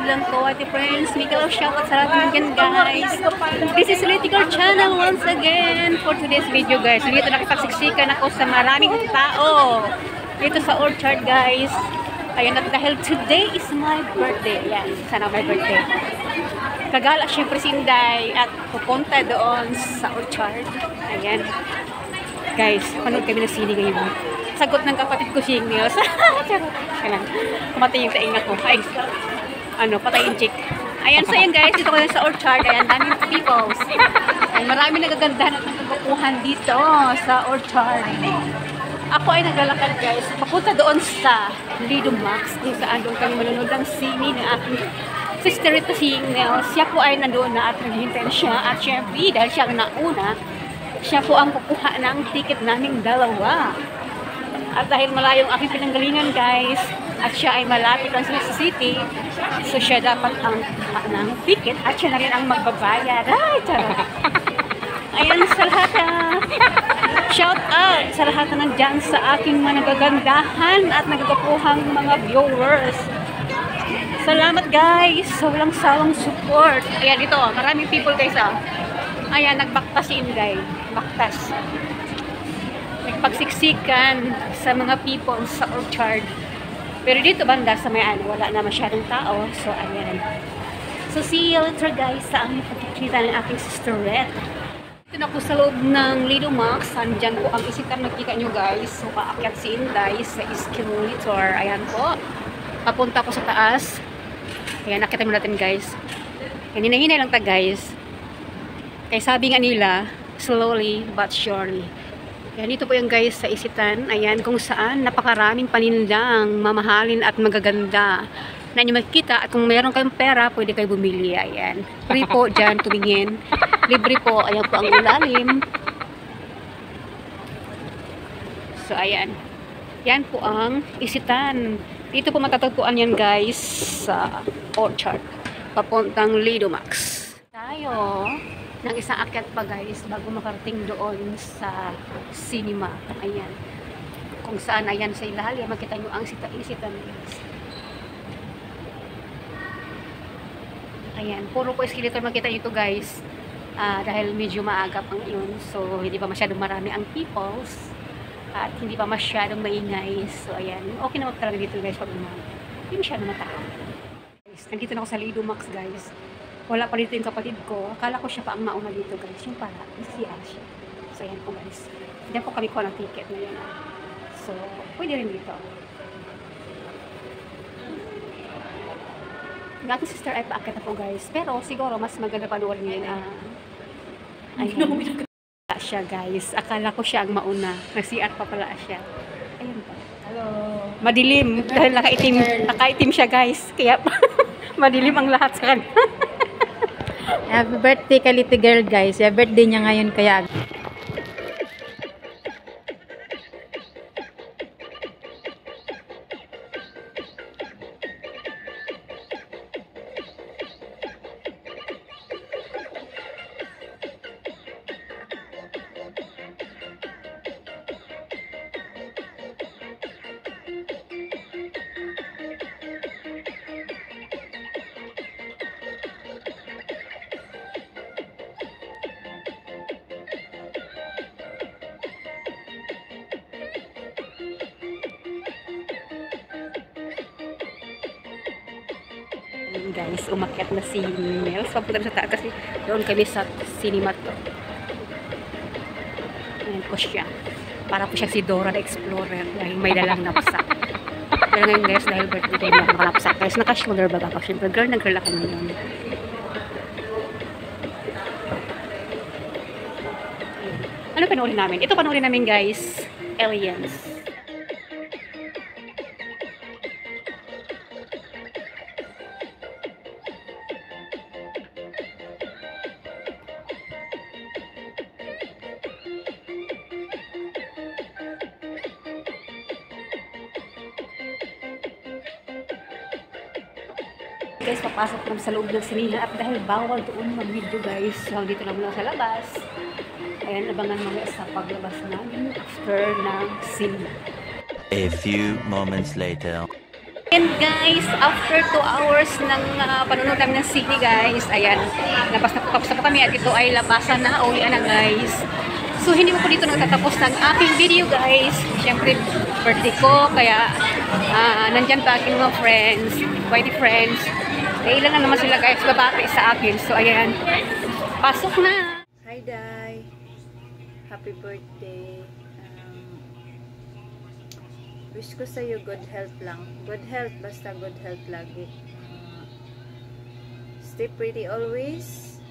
lang to, ate friends. Miguel, shoutout sa lahat yan, guys. This is Little Channel once again for today's video, guys. Dito nakipagsiksikan ako sa maraming tao. Dito sa Orchard, guys. Ayun, at dahil today is my birthday. Yan, sana my birthday. Kagala syempre si Inday at pupunta doon sa Orchard. Ayan. Guys, panood kami ng sine ngayon. Sagot ng kapatid ko si Ingles. Kailan, kumatay yung tainga ko. Ay, ano, patay yung chick. Ayan, so yan guys, dito ko sa Orchard. Ayan, daming peoples. Ayan, marami nagagandahan at nagkakuhan dito sa Orchard. Ako ay naglalakad guys, papunta doon sa Lido Max, kung saan doon kami manonood ng sine ng aking sister ito si Nels. Siya po ay nandoon na at naghihintay siya at syempre dahil siya ang nauna, siya po ang kukuha ng ticket naming dalawa. At dahil malayo ang aking pinanggalingan guys, at siya ay malapit lang sa city, so siya dapat ang kukuha ng ticket at siya na rin ang magbabayad. Ay, charot! Ayan sa lahat shout out sa lahat na nandyan sa aking mga nagagandahan at nagagapuhang mga viewers. Salamat guys sa walang sawang support. Ayan ito, maraming people guys Ayan, nagbaktas si Inday. Baktas. Nagpagsiksikan sa mga people sa Orchard. Pero dito banda sa may wala na masyadong tao. So ayan. So see you later guys sa aming pagkikita ng aking sisterette. Ito na po sa loob ng Lido Max. Andyan po ang isitan nakita nyo guys. So paakyat si Inday sa escalator. Ayan po. Papunta po sa taas. Ayan, nakita mo natin guys. Ayan, hinahinay lang ta guys. Kaya sabi nga nila, slowly but surely. Ayan, dito po yung guys sa isitan. Ayan, kung saan napakaraming panindang, mamahalin at magaganda na nyo makikita. At kung mayroon kayong pera, pwede kayo bumili. Ayan. Free po dyan, tumingin. Libre po. Ayan po ang ilalim. So, ayan. Yan po ang isitan. Dito po matatagpuan yan guys sa Orchard. Papuntang Lido Max. Tayo ng isang akyat pa guys bago makarating doon sa cinema. Ayan. Kung saan ayan sa ilalim, makita nyo ang isitan guys. Ayan. Puro po escalator makita nyo ito guys. Dahil medyo maaga pang yun. So, hindi pa masyadong marami ang peoples. At hindi pa masyadong maingay. So, ayan. Okay naman talaga dito guys pag umaga. Hindi masyadong matao. Guys, nandito na ako sa Lido Max guys. Wala pa dito yung kapatid ko. Akala ko siya pa ang mauna dito guys. Yung pala, CR siya. So, ayan po guys. Hindi po kami kuha ng ticket na yun. So, pwede rin dito. Yung aking sister ay paakit na po guys. Pero siguro mas maganda panoorin niya ayan. Siya guys. Akala ko siya ang mauna. Nag-CR pa pala siya. Ayun pa. Hello. Madilim. Dahil nakaitim siya guys. Kaya madilim ang lahat sa kanya. Happy birthday ka little girl guys. Happy birthday niya ngayon kaya. Guys, umakyat na si Nels. Papunta sa taas kasi doon kami sa cinema to. Ayan po siya. Para po siya si Dora the Explorer dahil may dalang napsak. Pero ngayon guys, dahil birthday na nakalapsak. Guys, naka-shoulder bag ako. Siyempre, girl na girl ako ngayon. Ano panoorin namin? Ito panoorin namin guys, Aliens. Guys, papasok lang sa loob ng sinina at dahil bawal doon mag-video guys, so dito lang muna sa labas. Ayan, abangan mga sa paglabas namin after ng sinina. A few moments later. And guys, after 2 hours ng panonood namin ng city guys, ayan, tapos na po kami at ito ay labasan na, uwian na guys. So hindi mo po dito nagtatapos ng aking video guys. Siyempre, birthday ko, kaya nandyan pa aking mga friends, whitey friends. Eh, ilan na naman sila guys, babati sa akin. So ayan, pasok na! Hi, Day. Happy birthday. Wish ko sa'yo good health lang. Good health, basta good health lagi. Stay pretty always.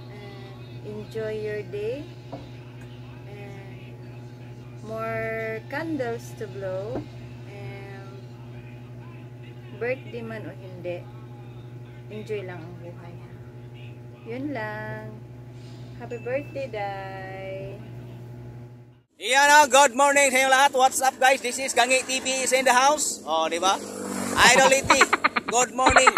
Enjoy your day. And more candles to blow. And birthday man o hindi, enjoy lang ang buhay. Yun lang. Happy birthday, Day. Iyan na, good morning sa inyo lahat. What's up guys? This is Gangi TV is in the house. Oh, di ba? Idolity, good morning.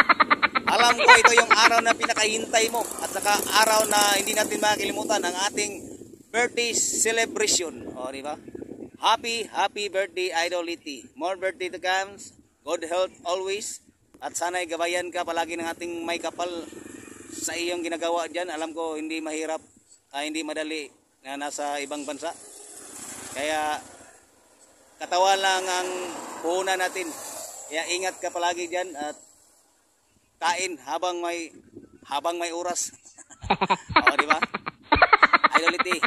Alam ko ito yung araw na pinakahintay mo at saka araw na hindi natin makakalimutan ang ating birthday celebration. Oh, di ba? Happy birthday Idolity. More birthday to come. Good health always. At sana'y gabayan ka palagi ng ating may kapal sa iyong ginagawa diyan. Alam ko hindi mahirap, hindi madali na nasa ibang bansa. Kaya katawan lang ang puhunan natin. Kaya ingat ka palagi diyan at kain habang may oras. O, di ba? Idolity.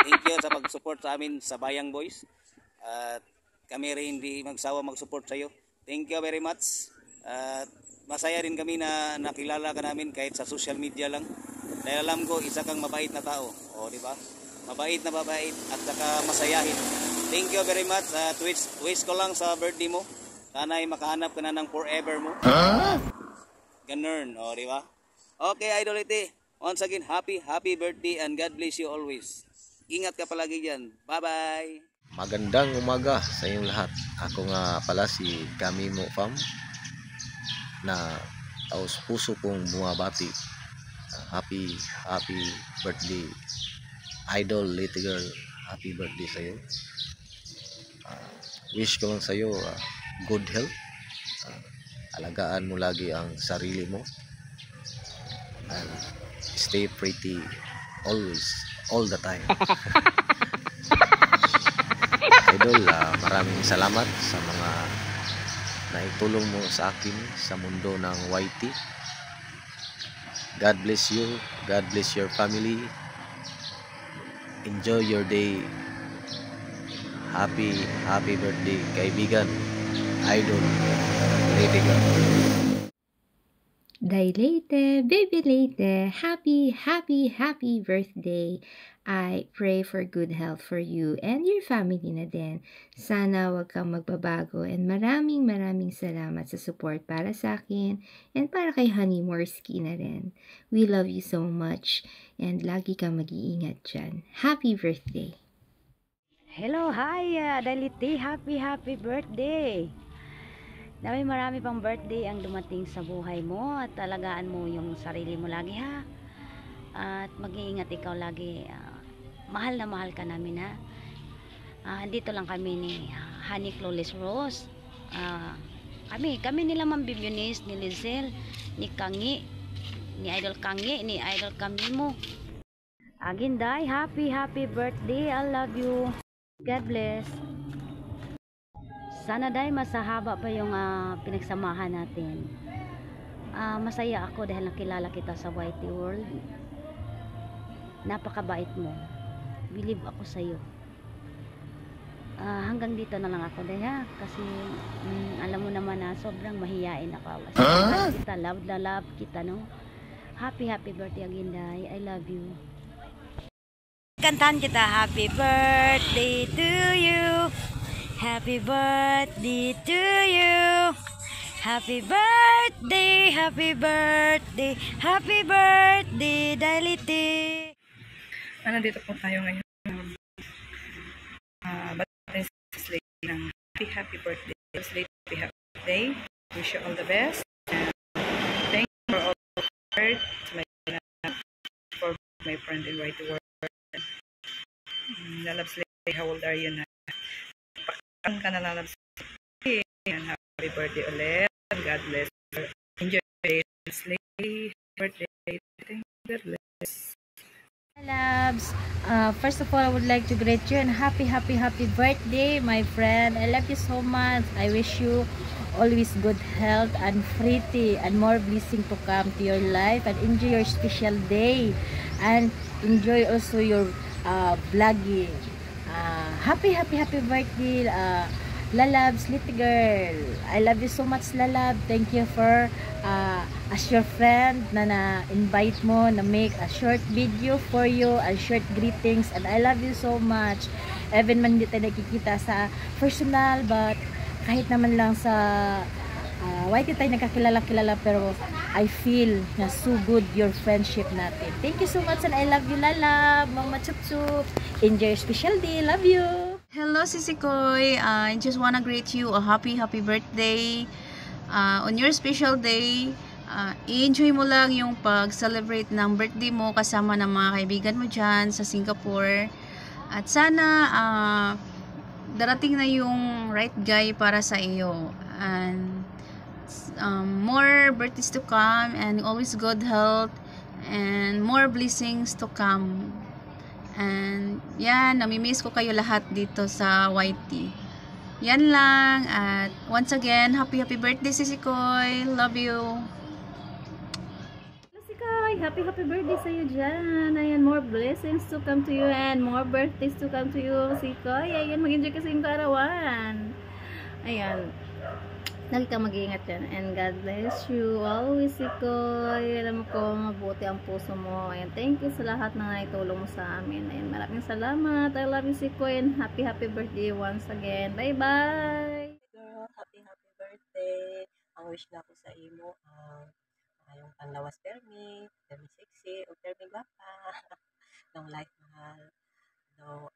Thank you sa pag-support sa amin sa Bayang Boys. At kami rin hindi magsawa mag-support sa iyo. Thank you very much. At masaya rin kami na nakilala ka namin kahit sa social media lang. Dahil alam ko isa kang mabait na tao. O, di ba? Mabait at saka masayahin. Thank you very much. Wish ko lang sa birthday mo. Sana ay makahanap ka na ng forever mo. Ganun, o, di ba? Okay, Idolity. Once again, happy birthday and God bless you always. Ingat ka palagi dyan. Bye-bye. Magandang umaga sa inyong lahat. Ako nga pala si Gamimo Fam na taos puso kong bumabati. Happy birthday Idolity girl, happy birthday sa'yo. Wish ko lang sa'yo good health. Alagaan mo lagi ang sarili mo. And stay pretty always, all the time. Idol, maraming salamat sa mga naitulong mo sa akin sa mundo ng YT. God bless you. God bless your family. Enjoy your day. Happy birthday kaibigan Idol Lady Girl. Dilate, baby Late, happy birthday. I pray for good health for you and your family na din. Sana wag kang magbabago and maraming salamat sa support para sa akin and para kay Honey Morski na rin. We love you so much and lagi kang mag-iingat dyan. Happy birthday! Hello, hi Dilate, happy birthday! Naway marami pang birthday ang dumating sa buhay mo at alagaan mo yung sarili mo lagi ha. At mag-iingat ikaw lagi. Mahal na mahal ka namin ha. Dito lang kami ni Honey Flawless Rose. Kami nila Ma'am Bibionis, ni Lizelle, ni Kangi, ni Idol Kangi, ni Idol Kamimo. Aginday, happy birthday. I love you. God bless. Sana dahil masahaba pa yung pinagsamahan natin. Masaya ako dahil nakilala kita sa YT World. Napakabait mo. Believe ako sa iyo. Hanggang dito na lang ako dahil ha. Kasi alam mo naman na sobrang mahiyain ako. Kita, love kita no. Happy birthday Aginday. I love you. Kantahan kita. Happy birthday to you. Happy birthday to you. Happy birthday, happy birthday, Dilate. Nandito po tayo ngayon. Batay sa slate ng happy birthday. Slate, happy birthday. Wish you all the best. And thank you for all the support. For my friend in Right to Work. Lalab Slate, how old are you na? Pakang ka na Lalab Slate. And happy birthday ulit. God bless. Enjoy your day. Birthday. Thank you. God bless. Loves, first of all, I would like to greet you and happy birthday, my friend. I love you so much. I wish you always good health and pretty and more blessing to come to your life, and enjoy your special day and enjoy also your vlogging. Happy birthday, Lalabs, little girl. I love you so much, Lalab. Thank you for as your friend na invite mo na make a short video for you, a short greetings, and I love you so much. Even man hindi tayo nakikita sa personal, but kahit naman lang sa YT tayo nagkakilala, pero I feel na so good your friendship natin. Thank you so much and I love you, Lalab. Mama Chup Chup. Enjoy your special day. Love you. Hello, Sisi Koy. I just wanna greet you a happy birthday. On your special day, i-enjoy mo lang yung pag-celebrate ng birthday mo kasama ng mga kaibigan mo dyan sa Singapore. At sana darating na yung right guy para sa iyo. And more birthdays to come and always good health and more blessings to come. And yan, namimiss ko kayo lahat dito sa YT. Yan lang. At once again, happy birthday, Sisi Koy. Love you. Sisi Koy, happy birthday sa'yo dyan. Ayan, more blessings to come to you and more birthdays to come to you, Sisi Koy. Ayan, mag-enjoy kasi yung kaarawan. Ayan. Lagi kang mag-iingat yan. And God bless you always, Sisi Koy. Alam ko, mabuti ang puso mo. Ayan, thank you sa lahat na naitulong mo sa amin. Ayan, maraming salamat. I love you, Sisi Koy. And happy birthday once again. Bye-bye! Girl, happy birthday. Ang wish na ko sa imo, yung panglawas permi sexy, o permi gwapa. Long life, mahal. No,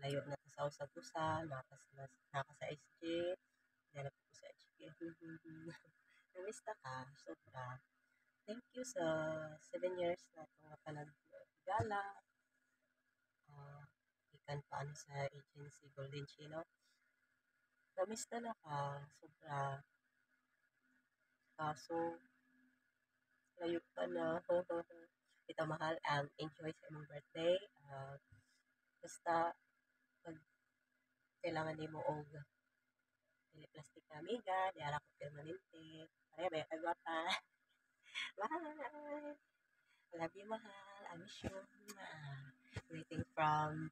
layo na sa usa-usa, naka sa SG. Nanap ko sa HQ. Namista ka, sobra. Thank you sa 7 years na itong panag-gala. Ikan pa sa agency Golden Chino. Namista na ka, sobra. Kaso, layo ka na. Ito mahal, enjoy sa imong birthday. Basta, pag kailangan ni mo og plastic na amiga, di ala ko permanente. Kaya ba, agwapa. Bye! Love you, mahal. I miss you. Waiting from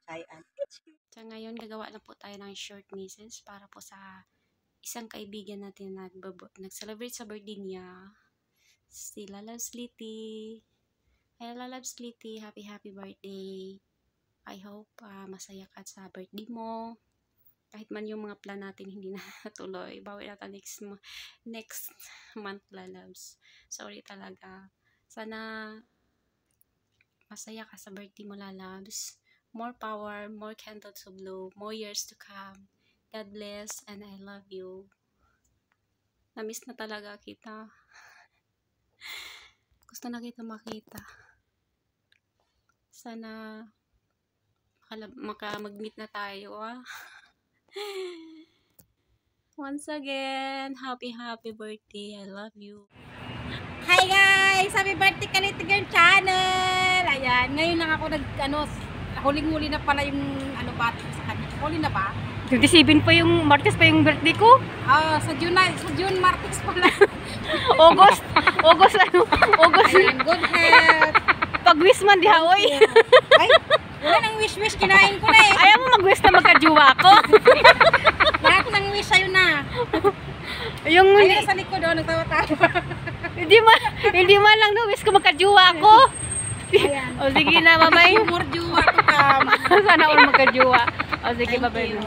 Chai and HQ. So, ngayon, gagawa na po tayo ng short message para po sa isang kaibigan natin na nag-celebrate sa birthday niya. Si Lalabs Litty. Hi, Lalabs Litty. Happy birthday. I hope masaya ka sa birthday mo. Kahit man yung mga plan natin hindi na natuloy, bawi natin next month, Lalabs. Sorry talaga. Sana masaya ka sa birthday mo, Lalabs. More power, more candles to blow, more years to come. God bless and I love you. Namiss na talaga kita. Gusto na kita makita. Sana mag-meet na tayo, Once again, happy birthday. I love you. Hi guys! Happy birthday ka Little Girl Channel! Ayan, ngayon lang ako huling-huli na pala yung bati ko sa kanya. Huli na ba? 27 pa yung Martes pa yung birthday ko? Sa June Martes pala. August. Ayan, good health. Pag-wish man diha, oy. Ay, wala nang wish, kinain ko na eh. Ayaw mo mag-wish na magkajuwa ko. Lahat ng wish sa'yo na. Yung ayun sa likod doon, nagtawa-tawa. hindi man lang no, wish ko magkajuwa ko. O sige na, mamay. More juwa ko ka. Sana all magkajuwa. O sige, bye-bye.